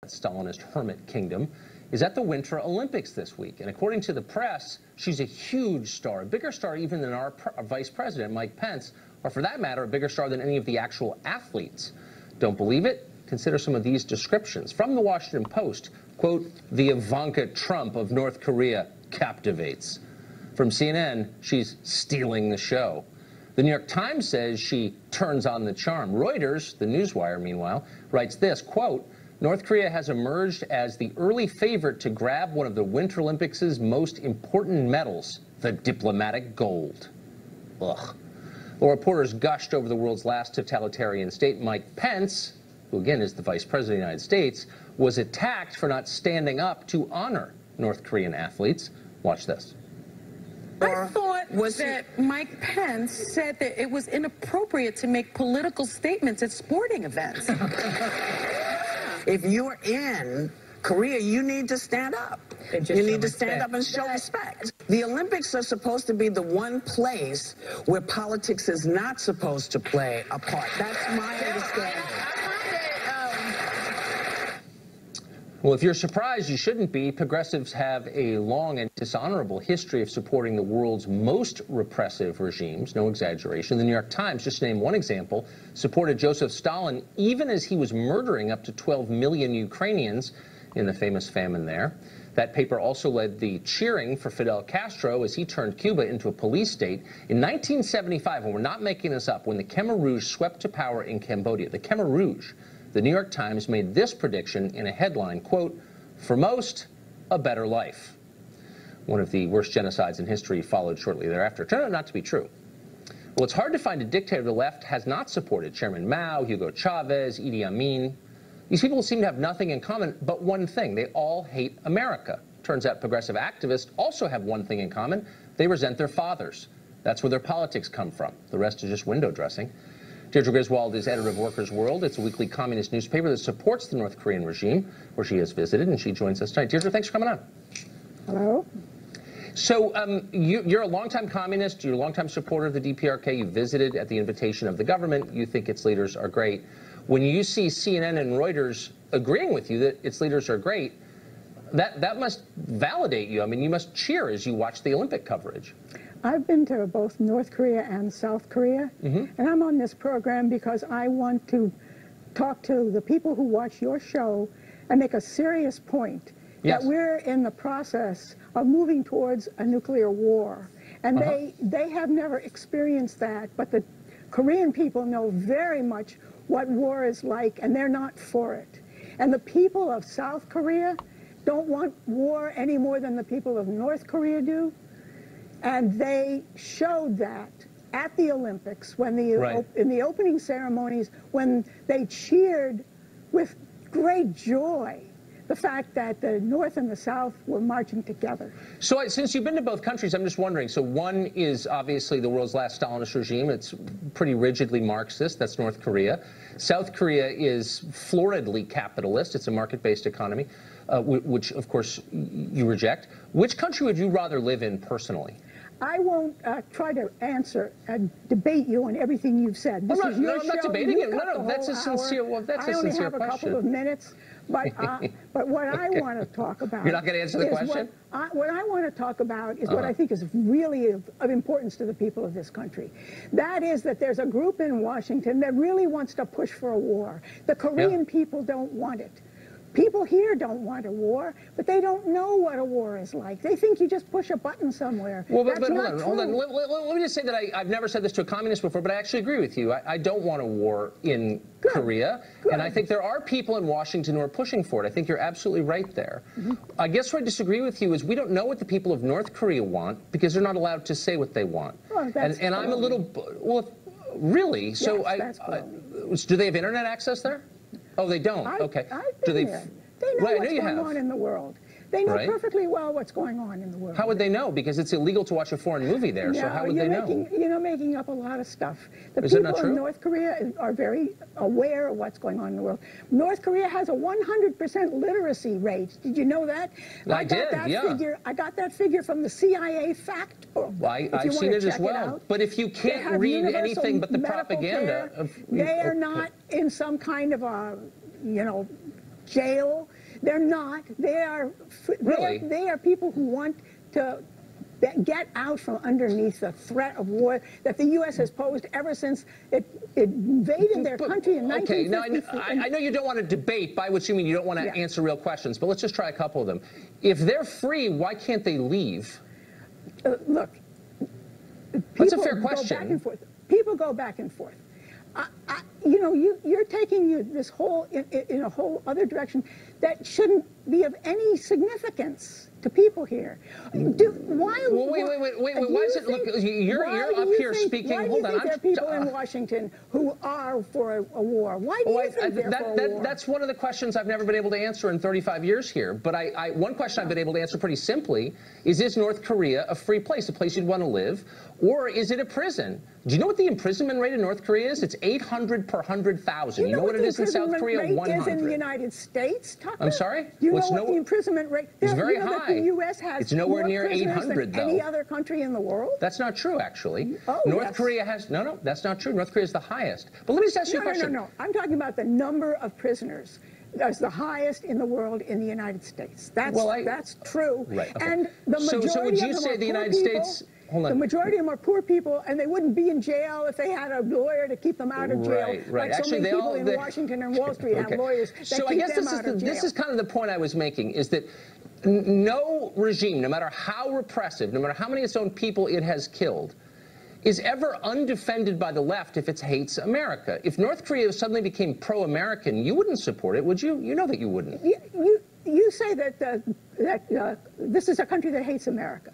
Stalinist hermit kingdom, is at the Winter Olympics this week. And according to the press, she's a huge star, a bigger star even than our Vice President, Mike Pence, or for that matter, a bigger star than any of the actual athletes. Don't believe it? Consider some of these descriptions. From the Washington Post, quote, "The Ivanka Trump of North Korea captivates." From CNN, she's stealing the show. The New York Times says she turns on the charm. Reuters, the newswire, meanwhile, writes this, quote, "North Korea has emerged as the early favorite to grab one of the Winter Olympics' most important medals, the diplomatic gold." Ugh. Well, reporters gushed over the world's last totalitarian state. Mike Pence, who again is the Vice President of the United States, was attacked for not standing up to honor North Korean athletes. Watch this. I thought that Mike Pence said that it was inappropriate to make political statements at sporting events. If you're in Korea, you need to stand up. You need to stand up and show respect. The Olympics are supposed to be the one place where politics is not supposed to play a part. That's my understanding. Well, if you're surprised, you shouldn't be. Progressives have a long and dishonorable history of supporting the world's most repressive regimes, no exaggeration. The New York Times, just to name one example, supported Joseph Stalin even as he was murdering up to 12 million Ukrainians in the famous famine there. That paper also led the cheering for Fidel Castro as he turned Cuba into a police state. In 1975, and we're not making this up, when the Khmer Rouge swept to power in Cambodia, the Khmer Rouge, the New York Times made this prediction in a headline, quote, "For most, a better life." One of the worst genocides in history followed shortly thereafter. It turned out not to be true. Well, it's hard to find a dictator the left has not supported. Chairman Mao, Hugo Chavez, Idi Amin. These people seem to have nothing in common but one thing. They all hate America. Turns out progressive activists also have one thing in common. They resent their fathers. That's where their politics come from. The rest is just window dressing. Deirdre Griswold is editor of Workers' World. It's a weekly communist newspaper that supports the North Korean regime, where she has visited, and she joins us tonight. Deirdre, thanks for coming on. Hello. So you're a longtime communist. You're a longtime supporter of the DPRK. You visited at the invitation of the government. You think its leaders are great. When you see CNN and Reuters agreeing with you that its leaders are great, that must validate you. I mean, you must cheer as you watch the Olympic coverage. I've been to both North Korea and South Korea, and I'm on this program because I want to talk to the people who watch your show and make a serious point that we're in the process of moving towards a nuclear war. And they have never experienced that, but the Korean people know very much what war is like, and they're not for it. And the people of South Korea don't want war any more than the people of North Korea do. And they showed that at the Olympics when in the opening ceremonies, when they cheered with great joy the fact that the North and the South were marching together. So since you've been to both countries, I'm just wondering, so one is obviously the world's last Stalinist regime. It's pretty rigidly Marxist. That's North Korea. South Korea is floridly capitalist. It's a market-based economy, which, of course, you reject. Which country would you rather live in personally? I won't try to answer and debate you on everything you've said. This is your show. I'm not debating it. No, that's a sincere. Well, that's a sincere question. I only have a couple of minutes, but what I want to talk about. You're not going to answer the question? What I want to talk about is what I think is really of importance to the people of this country. That is that there's a group in Washington that really wants to push for a war. The Korean people don't want it. People here don't want a war, but they don't know what a war is like. They think you just push a button somewhere. Well, but hold on. Let me just say that I've never said this to a communist before, but I actually agree with you. I don't want a war in Korea, and I think there are people in Washington who are pushing for it. I think you're absolutely right there. I guess where I disagree with you is we don't know what the people of North Korea want because they're not allowed to say what they want. Oh, and I'm a little, well, really? So do they have internet access there? Oh, they don't? Okay. Do they? They know what's going on in the world. They know perfectly well what's going on in the world. How would they know? Because it's illegal to watch a foreign movie there, so how would they know? You're making up a lot of stuff. The people in North Korea are very aware of what's going on in the world. North Korea has a 100% literacy rate. Did you know that? I did, I got that figure from the CIA fact book. I've seen it as well. But if you can't read anything but the propaganda... They are not in some kind of a, jail. They're not. They are people who want to get out from underneath the threat of war that the U.S. has posed ever since it invaded their country in 1954. Okay, now I know you don't want to debate, by which you mean you don't want to answer real questions, but let's just try a couple of them. If they're free, why can't they leave? Look, that's a fair question. Go back and forth. People go back and forth. You know, you're taking this whole in a whole other direction that shouldn't be of any significance to people here. Wait. Why is it? Look, you're up here speaking. Hold on. There are people in Washington who are for a war. Why do you think they're for a war? That's one of the questions I've never been able to answer in 35 years here. But one question I've been able to answer pretty simply is North Korea a free place, a place you'd want to live, or is it a prison? Do you know what the imprisonment rate in North Korea is? It's 800 per 100,000. You know what it is in South Korea? 100. Is in the United States, Tucker? I'm sorry? You know what the imprisonment rate? It's very high. The U.S. has it's nowhere near 800, than any other country in the world? That's not true, actually. Oh, North Korea has... No, that's not true. North Korea is the highest. But let me just ask you a question. No. I'm talking about the number of prisoners. That's the highest in the world in the United States. That's true. Right. Okay. And the majority so would you say the United States... Hold on. The majority of them are poor people, and they wouldn't be in jail if they had a lawyer to keep them out of jail. Right. Like so many people in Washington and Wall Street have lawyers that keep them out of jail. This is kind of the point I was making, is that no regime, no matter how repressive, no matter how many of its own people it has killed, is ever undefended by the left if it hates America. If North Korea suddenly became pro-American, you wouldn't support it, would you? You know that you wouldn't. You say that this is a country that hates America.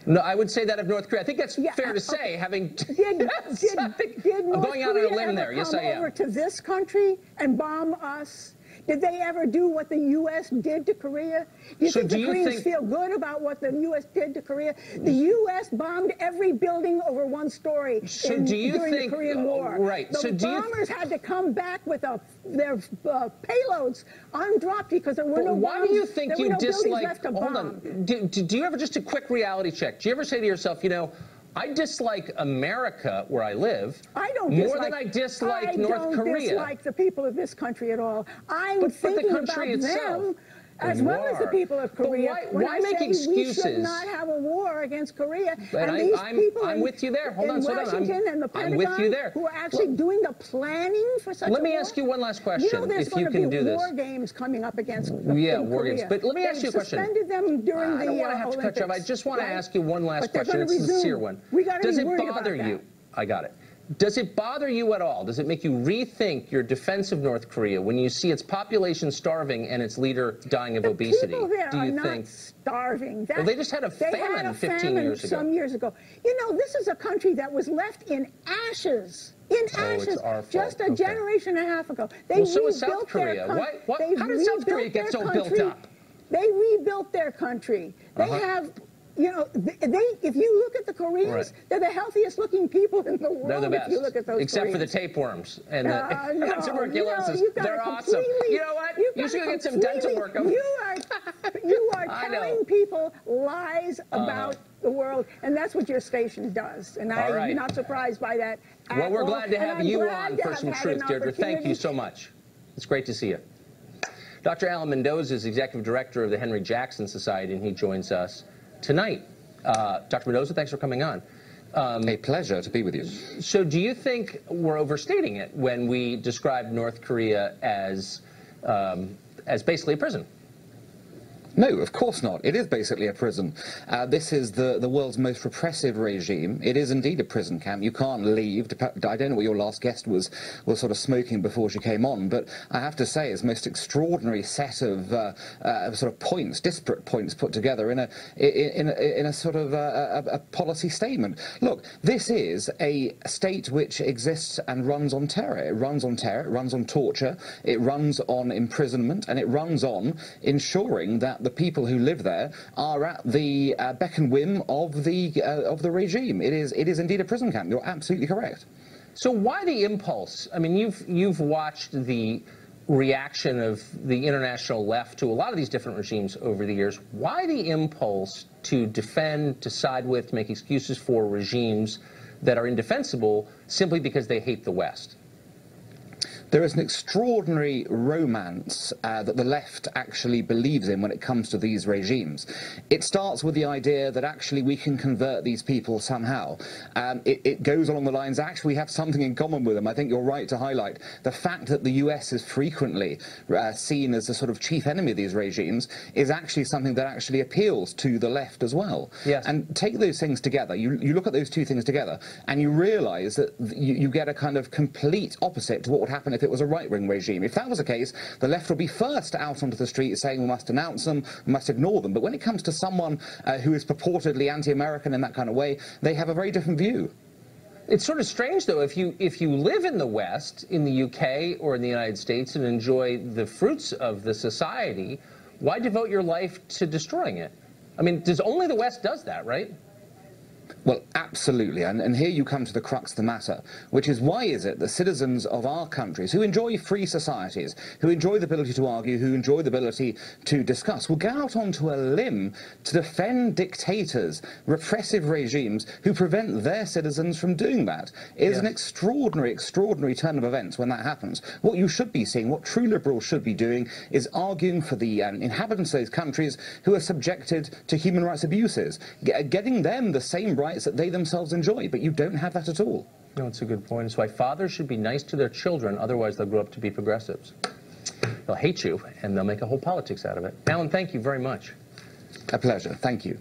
No, I would say that of North Korea. I think that's fair to say, having... Did I'm going out on a limb there. Yes, I am. Over to this country and bomb us? Did they ever do what the U.S. did to Korea? Do you think the Koreans feel good about what the U.S. did to Korea? The U.S. bombed every building over one story during the Korean War. Right. The bombers had to come back with their payloads undropped because there were no bombs. Why do you think you dislike... Hold on. Do you ever, just a quick reality check, do you ever say to yourself, you know, I dislike America, where I live, more than I dislike North Korea. I don't dislike the people of this country at all. I'm thinking about them as well as the people of Korea. Why make excuses? We should not have a war against Korea. And these people I'm with you there. Hold on, Washington and the Pentagon, I'm with you there. Who are actually doing the planning for such a war. Let me ask you one last question, you know, there's if you can do this. War games coming up against war games. But let me ask you a question. Suspended them during the I don't want to have to cut you off. I just want to ask you one last question. It's a sincere one. Does it bother you? I got it. Does it bother you at all? Does it make you rethink your defense of North Korea when you see its population starving and its leader dying of obesity? People there are not starving. Well, they just had a famine 15 years ago. Some years ago. You know, this is a country that was left in ashes. It's our fault. Just a generation and a half ago. So is South Korea. How did South Korea get so built up? They rebuilt their country. They have... You know, if you look at the Koreans, they're the healthiest looking people in the world. They're the best. If you look at those Except Koreans. for the tapeworms and the tuberculosis. They're awesome. You know what? You should get some dental work. You are telling people lies about the world, and that's what your station does. And I'm not surprised by that at Well, we're all. glad to have you on for some truth, Deirdre. Thank you so much. It's great to see you. Dr. Alan Mendoza is Executive Director of the Henry Jackson Society, and he joins us tonight. Dr. Mendoza, thanks for coming on. A pleasure to be with you. So do you think we're overstating it when we describe North Korea as basically a prison? No, of course not. It is basically a prison. This is the world's most repressive regime. It is indeed a prison camp. You can't leave. I don't know what your last guest was sort of smoking before she came on, but I have to say it's a most extraordinary set of sort of points, disparate points put together in a sort of a policy statement. Look, this is a state which exists and runs on terror. It runs on terror. It runs on torture. It runs on imprisonment, and it runs on ensuring that the people who live there are at the beck and whim of the regime. It is indeed a prison camp. You're absolutely correct. So why the impulse? I mean, you've watched the reaction of the international left to a lot of these different regimes over the years. Why the impulse to defend, to side with, to make excuses for regimes that are indefensible simply because they hate the West? There is an extraordinary romance that the left actually believes in when it comes to these regimes. It starts with the idea that actually we can convert these people somehow. It goes along the lines, actually we have something in common with them. I think you're right to highlight the fact that the US is frequently seen as the sort of chief enemy of these regimes is actually something that actually appeals to the left as well. Yes. And take those things together, you look at those two things together, and you realize that you get a kind of complete opposite to what would happen if it was a right-wing regime. If that was the case, the left would be first out onto the street saying we must denounce them, we must ignore them. But when it comes to someone who is purportedly anti-American in that kind of way, they have a very different view. It's sort of strange, though, if you live in the West, in the UK or in the United States, and enjoy the fruits of the society, why devote your life to destroying it? I mean, only the West does that, right? Well, absolutely, and here you come to the crux of the matter, which is why is it that citizens of our countries who enjoy free societies, who enjoy the ability to argue, who enjoy the ability to discuss, will go out onto a limb to defend dictators, repressive regimes who prevent their citizens from doing that? It is an extraordinary, extraordinary turn of events when that happens. What you should be seeing, what true liberals should be doing, is arguing for the inhabitants of those countries who are subjected to human rights abuses, getting them the same rights that they themselves enjoy, but you don't have that at all. No, it's a good point. It's why fathers should be nice to their children, otherwise they'll grow up to be progressives. They'll hate you, and they'll make a whole politics out of it. Alan, thank you very much. A pleasure. Thank you.